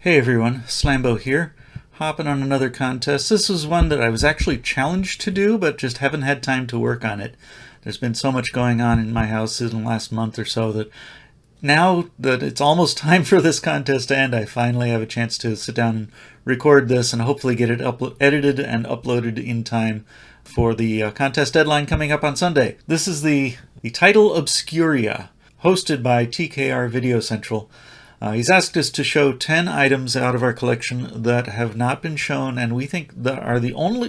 Hey everyone, Slambo here, hopping on another contest. This was one that I was actually challenged to do, but just haven't had time to work on it. There's been so much going on in my house in the last month or so that now that it's almost time for this contest to end, I finally have a chance to sit down and record this and hopefully get it edited and uploaded in time for the contest deadline coming up on Sunday. This is the title Obscuria, hosted by TKR Video Central. He's asked us to show 10 items out of our collection that have not been shown, and we think that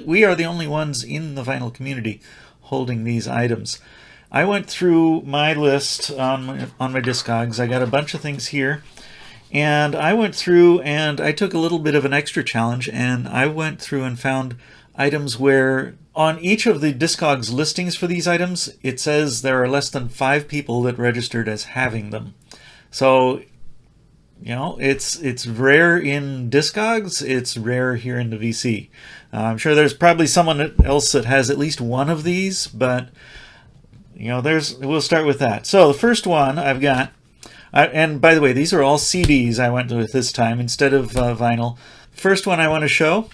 we are the only ones in the vinyl community holding these items. I went through my list on my Discogs. I got a bunch of things here, and I went through and I took a little bit of an extra challenge, and I went through and found items where on each of the Discogs listings for these items, it says there are less than 5 people that registered as having them. So, you know, it's rare in Discogs, it's rare here in the VC. I'm sure there's probably someone else that has at least one of these, but, you know, we'll start with that. So the first one I've got, and by the way, these are all CDs I went with this time instead of vinyl. First one I want to show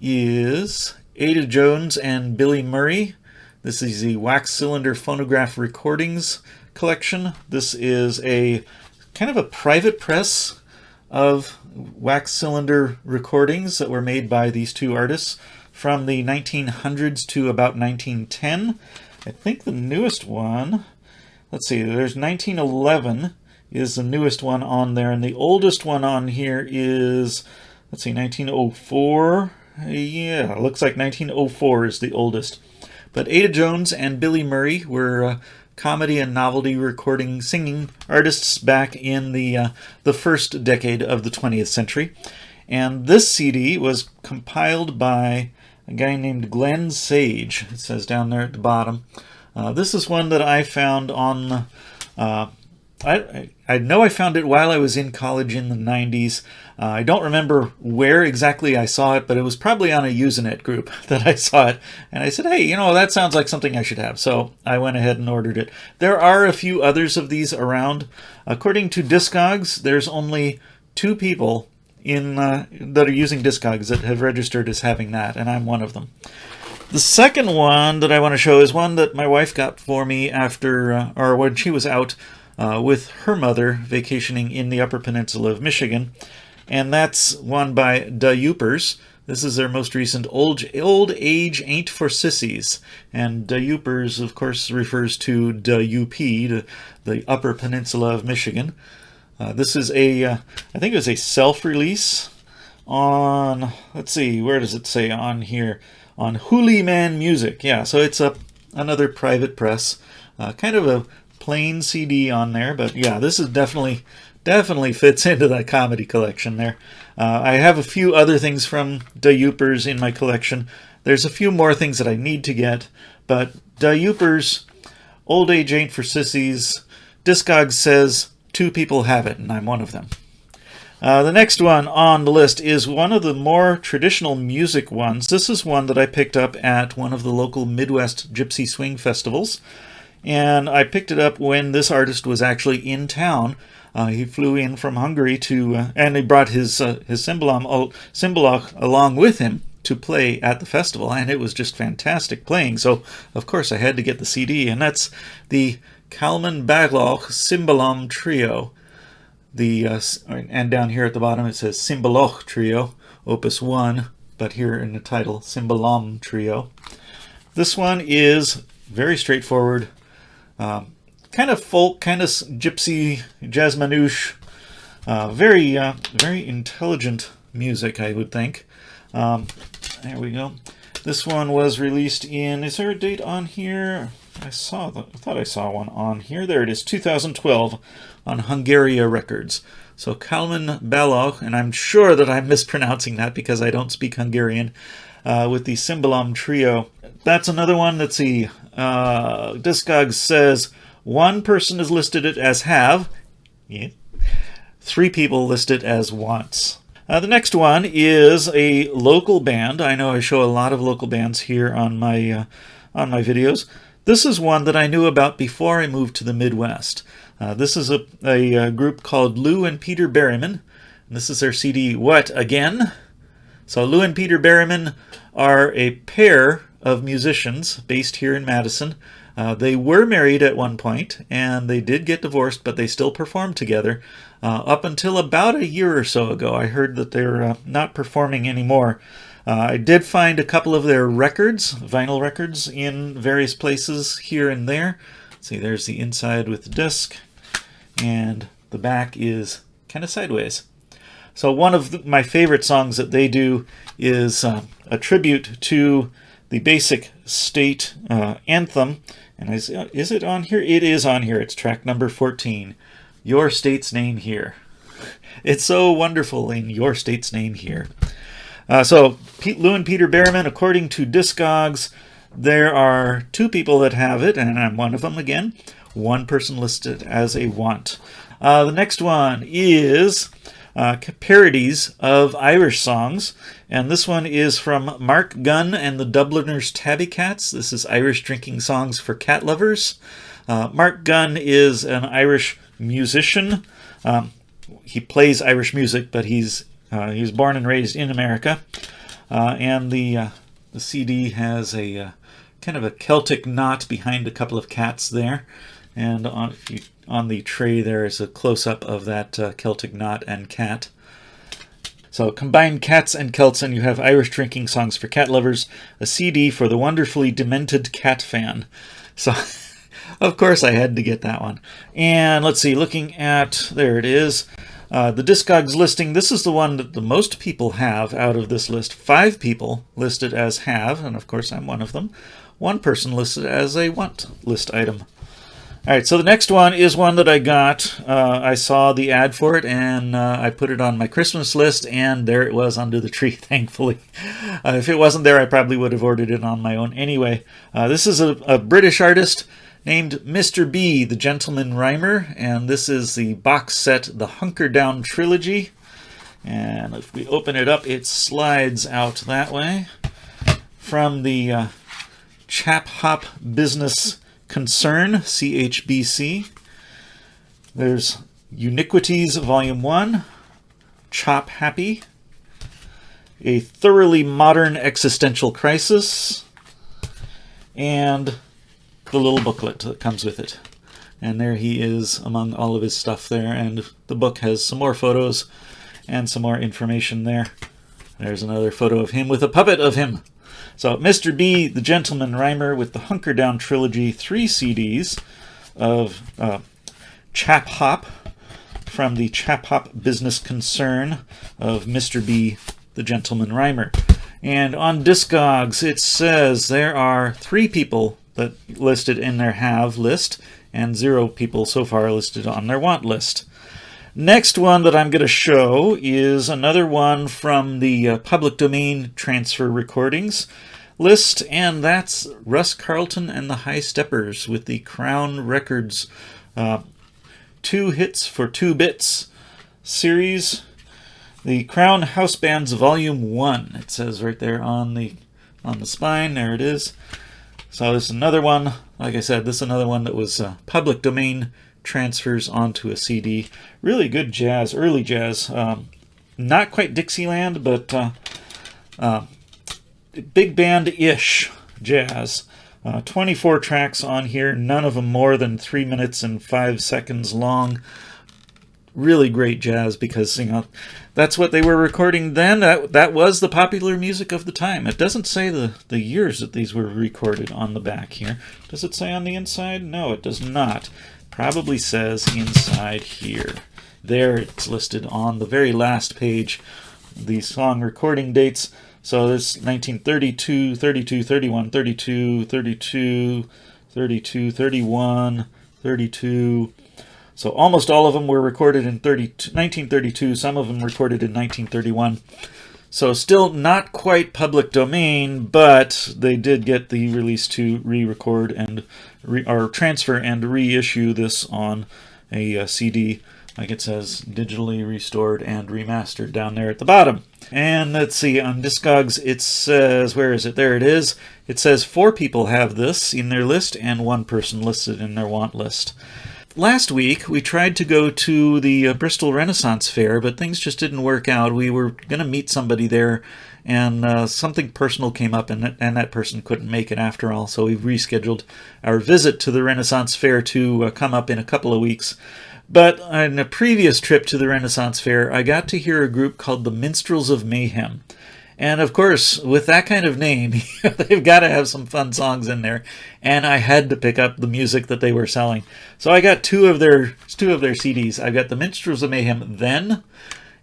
is Ada Jones and Billy Murray. This is the Wax Cylinder Phonograph Recordings collection. This is a kind of a private press of wax cylinder recordings that were made by these two artists from the 1900s to about 1910. I think the newest one, let's see, there's 1911 is the newest one on there, and the oldest one on here is, let's see, 1904. Yeah, looks like 1904 is the oldest. But Ada Jones and Billy Murray were comedy and novelty recording singing artists back in the first decade of the 20th century. And this CD was compiled by a guy named Glenn Sage. It says down there at the bottom. This is one that I found on... I know I found it while I was in college in the 90s. I don't remember where exactly I saw it, but it was probably on a Usenet group that I saw it. And I said, hey, you know, that sounds like something I should have. So I went ahead and ordered it. There are a few others of these around. According to Discogs, there's only 2 people that are using Discogs that have registered as having that, and I'm one of them. The second one that I want to show is one that my wife got for me after, or when she was out with her mother vacationing in the Upper Peninsula of Michigan, and that's one by the Yoopers. This is their most recent Old Age Ain't for Sissies, and the Yoopers, of course, refers to the UP, the Upper Peninsula of Michigan. This is I think it was a self-release on, let's see, where does it say on here? On Hooli Man Music. Yeah, so it's another private press, kind of a plain CD on there, but yeah, this is definitely fits into that comedy collection there. I have a few other things from the Yoopers in my collection. There's a few more things that I need to get, but the Yoopers, Old Age Ain't for Sissies, Discogs says 2 people have it, and I'm one of them. The next one on the list is one of the more traditional music ones. This is one that I picked up at one of the local Midwest Gypsy Swing festivals. And I picked it up when this artist was actually in town. He flew in from Hungary and he brought his Cimbalom along with him to play at the festival, and it was just fantastic playing. So, of course, I had to get the CD, and that's the Kalman Balogh Cimbalom Trio. And down here at the bottom it says Cimbalom Trio, Opus 1, but here in the title, Cimbalom Trio. This one is very straightforward. Kind of folk, kind of gypsy, jazz manouche, very intelligent music, I would think. There we go. This one was released in, is there a date on here? I thought I saw one on here. There it is, 2012 on Hungaria Records. So Kalman Balogh, and I'm sure that I'm mispronouncing that because I don't speak Hungarian, with the Cimbalom Trio. That's another one. Let's see. Discogs says 1 person has listed it as have. Yeah. 3 people list it as wants. The next one is a local band. I know I show a lot of local bands here on my videos. This is one that I knew about before I moved to the Midwest. This is a group called Lou and Peter Berryman. This is their CD, What Again? So Lou and Peter Berryman are a pair of musicians based here in Madison. They were married at one point, and they did get divorced, but they still performed together. Up until about a year or so ago, I heard that they're not performing anymore. I did find a couple of their records, vinyl records, in various places here and there. See, there's the inside with the disc, and the back is kind of sideways. So one of my favorite songs that they do is a tribute to the basic state anthem. And is it on here? It is on here. It's track number 14, Your State's Name Here. It's so wonderful in Your State's Name Here. So Lou and Peter Berryman, according to Discogs, there are 2 people that have it, and I'm one of them again. 1 person listed as a want. The next one is parodies of Irish songs, and this one is from Marc, Gunn and the Dubliners Tabby Cats. This is Irish drinking songs for cat lovers. Marc Gunn is an Irish musician. He plays Irish music, but he was born and raised in America. And the CD has a kind of a Celtic knot behind a couple of cats there. And on the tray there is a close-up of that Celtic knot and cat. So combine cats and Celts, and you have Irish drinking songs for cat lovers, a CD for the wonderfully demented cat fan. So, of course, I had to get that one. And let's see, looking at, there it is, the Discogs listing. This is the one that the most people have out of this list. 5 people listed as have, and of course I'm one of them. 1 person listed as a want list item. All right, so the next one is one that I got. I saw the ad for it, and I put it on my Christmas list, and there it was under the tree, thankfully. If it wasn't there, I probably would have ordered it on my own anyway. This is a British artist named Mr. B, the Gentleman Rhymer, and this is the box set, the Hunker Down Trilogy. And if we open it up, it slides out that way. From the Chap Hop Business Concern, CHBC. There's Uniquities Volume 1, Chop Happy, A Thoroughly Modern Existential Crisis, and the little booklet that comes with it. And there he is among all of his stuff there, and the book has some more photos and some more information there. There's another photo of him with a puppet of him. So Mr. B, the Gentleman Rhymer, with the Hunker Down Trilogy, 3 CDs of Chap Hop from the Chap Hop Business Concern of Mr. B, the Gentleman Rhymer. And on Discogs, it says there are 3 people that listed in their have list, and 0 people so far listed on their want list. Next one that I'm going to show is another one from the public domain transfer recordings list, and that's Russ, Carlson and the High Steppers with the Crown Records 2 Hits for 2 Bits series. The Crown House Bands Volume 1, it says right there on the spine. There it is. So this is another one, like I said, this is another one that was public domain transfers onto a CD. Really good jazz, early jazz. Not quite Dixieland, but big band-ish jazz. 24 tracks on here, none of them more than 3 minutes and 5 seconds long. Really great jazz because, you know, that's what they were recording then. That was the popular music of the time. It doesn't say the years that these were recorded on the back here. Does it say on the inside? No, it does not. Probably says inside here. There it's listed on the very last page, the song recording dates. So this 1932, 32, 31, 32, 32, 32, 31, 32. So almost all of them were recorded in 1932, some of them recorded in 1931. So still not quite public domain, but they did get the release to re-record and or transfer and reissue this on a CD, like it says, digitally restored and remastered down there at the bottom. And let's see, on Discogs it says, where is it? There it is. It says 4 people have this in their list and 1 person listed in their want list. last week we tried to go to the Bristol Renaissance Fair, but things just didn't work out. We were going to meet somebody there, and something personal came up, and that person couldn't make it after all, so we've rescheduled our visit to the Renaissance Fair to come up in a couple of weeks. But on a previous trip to the Renaissance Fair, I got to hear a group called the Minstrels of Mayhem. And of course, with that kind of name, they've got to have some fun songs in there. And I had to pick up the music that they were selling. So I got two of their CDs. I got the Minstrels of Mayhem Then,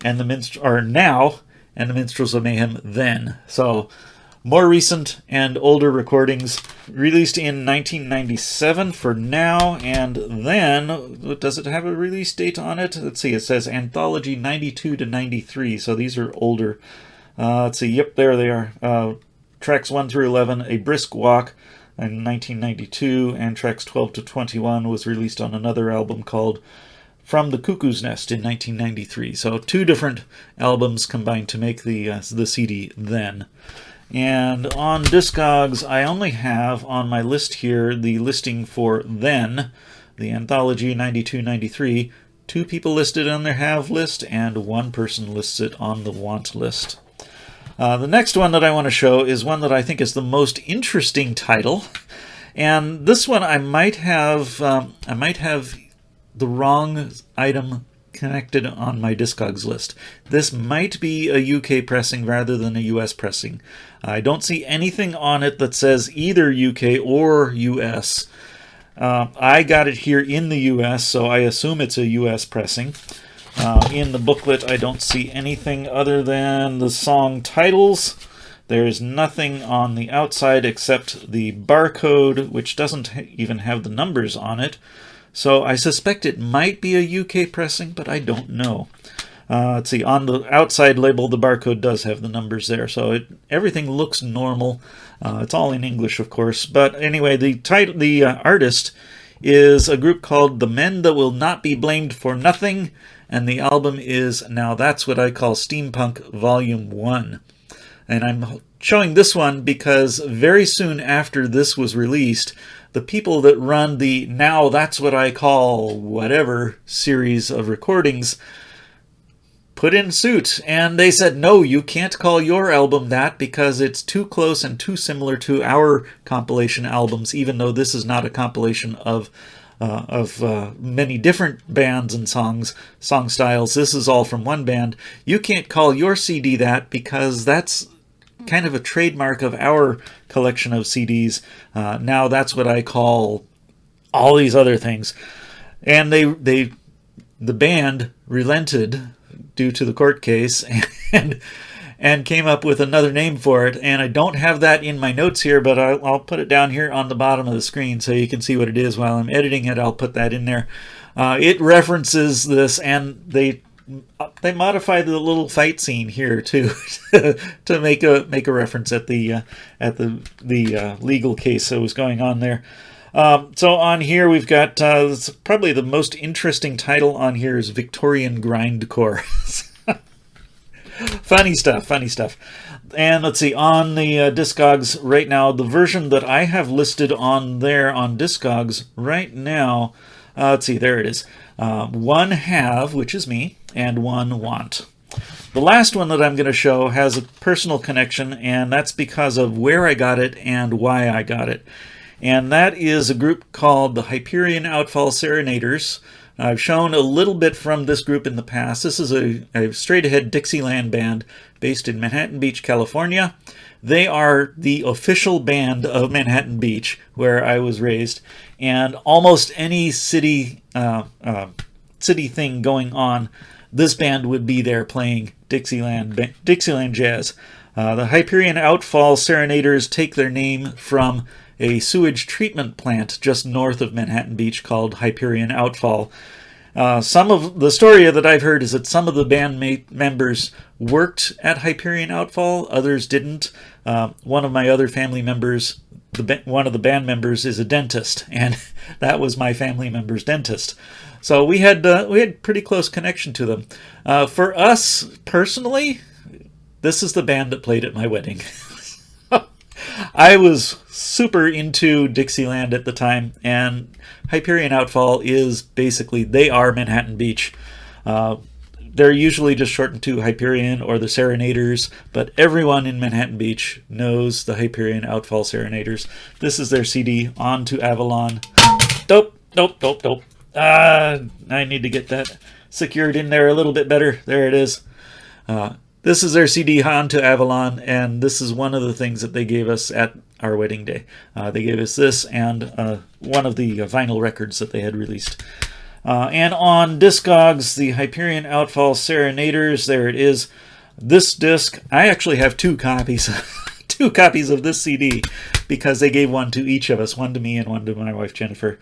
and Now, and the Minstrels of Mayhem Then. So more recent and older recordings, released in 1997 for Now, and Then, does it have a release date on it? Let's see, it says Anthology 92 to 93, so these are older. Let's see, yep, there they are. Tracks 1 through 11, A Brisk Walk in 1992, and tracks 12 to 21 was released on another album called From the Cuckoo's Nest in 1993. So two different albums combined to make the CD Then. And on Discogs, I only have on my list here the listing for Then, the Anthology 92-93. 2 people listed on their Have list, and 1 person lists it on the Want list. The next one that I want to show is one that I think is the most interesting title, and this one I might have the wrong item connected on my Discogs list. This might be a UK pressing rather than a US pressing. I don't see anything on it that says either UK or US. I got it here in the US, so I assume it's a US pressing. In the booklet, I don't see anything other than the song titles. There's nothing on the outside except the barcode, which doesn't even have the numbers on it. So I suspect it might be a UK pressing, but I don't know. Let's see, on the outside label, the barcode does have the numbers there, so everything looks normal. It's all in English, of course. But anyway, the artist is a group called The Men That Will Not Be Blamed for Nothing, and the album is Now That's What I Call Steampunk Volume 1. And I'm showing this one because very soon after this was released, the people that run the Now That's What I Call Whatever series of recordings put in suit, and they said, no, you can't call your album that because it's too close and too similar to our compilation albums, even though this is not a compilation of many different bands and song styles. This is all from one band. You can't call your CD that because that's kind of a trademark of our collection of CDs. Now That's What I Call all these other things. And the band relented due to the court case and came up with another name for it. And I don't have that in my notes here, but I'll put it down here on the bottom of the screen so you can see what it is while I'm editing it. I'll put that in there. It references this, and they modify the little fight scene here too to make a reference at the legal case that was going on there. So on here we've got probably the most interesting title on here is Victorian Grindcore. Funny stuff. And let's see, on the Discogs right now, the version that I have listed on there on Discogs right now, let's see, there it is. 1 Have, which is me, and 1 Want. The last one that I'm going to show has a personal connection, and that's because of where I got it and why I got it. And that is a group called the Hyperion Outfall Serenaders. I've shown a little bit from this group in the past. This is a straight-ahead Dixieland band based in Manhattan Beach, California. They are the official band of Manhattan Beach, where I was raised. And almost any city thing going on, this band would be there playing Dixieland jazz. The Hyperion Outfall Serenaders take their name from a sewage treatment plant just north of Manhattan Beach called Hyperion Outfall. Some of the story that I've heard is that some of the band members worked at Hyperion Outfall, others didn't. One of my other family members, one of the band members, is a dentist, and that was my family member's dentist. So we had pretty close connection to them. For us personally, this is the band that played at my wedding. I was super into Dixieland at the time, and Hyperion Outfall is basically, they are Manhattan Beach. They're usually just shortened to Hyperion or the Serenaders, but everyone in Manhattan Beach knows the Hyperion Outfall Serenaders. This is their CD, On to Avalon. Nope. I need to get that secured in there a little bit better. There it is. This is their CD, On to Avalon, and this is one of the things that they gave us at our wedding day. They gave us this and one of the vinyl records that they had released. And on Discogs, the Hyperion Outfall Serenaders, there it is. This disc, I actually have 2 copies. 2 copies of this CD, because they gave one to each of us, one to me and one to my wife Jennifer.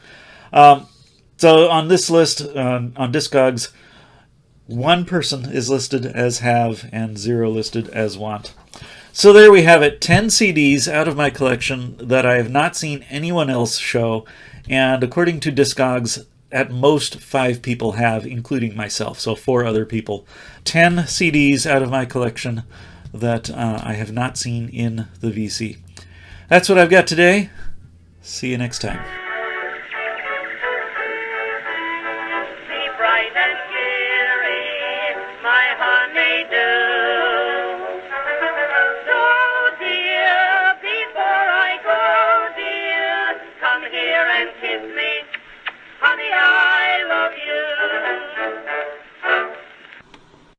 So on this list, on Discogs, 1 person is listed as have and 0 listed as want. So there we have it, 10 CDs out of my collection that I have not seen anyone else show, and according to Discogs, at most 5 people have, including myself, so 4 other people. 10 CDs out of my collection that I have not seen in the VC. That's what I've got today. See you next time. Kiss me.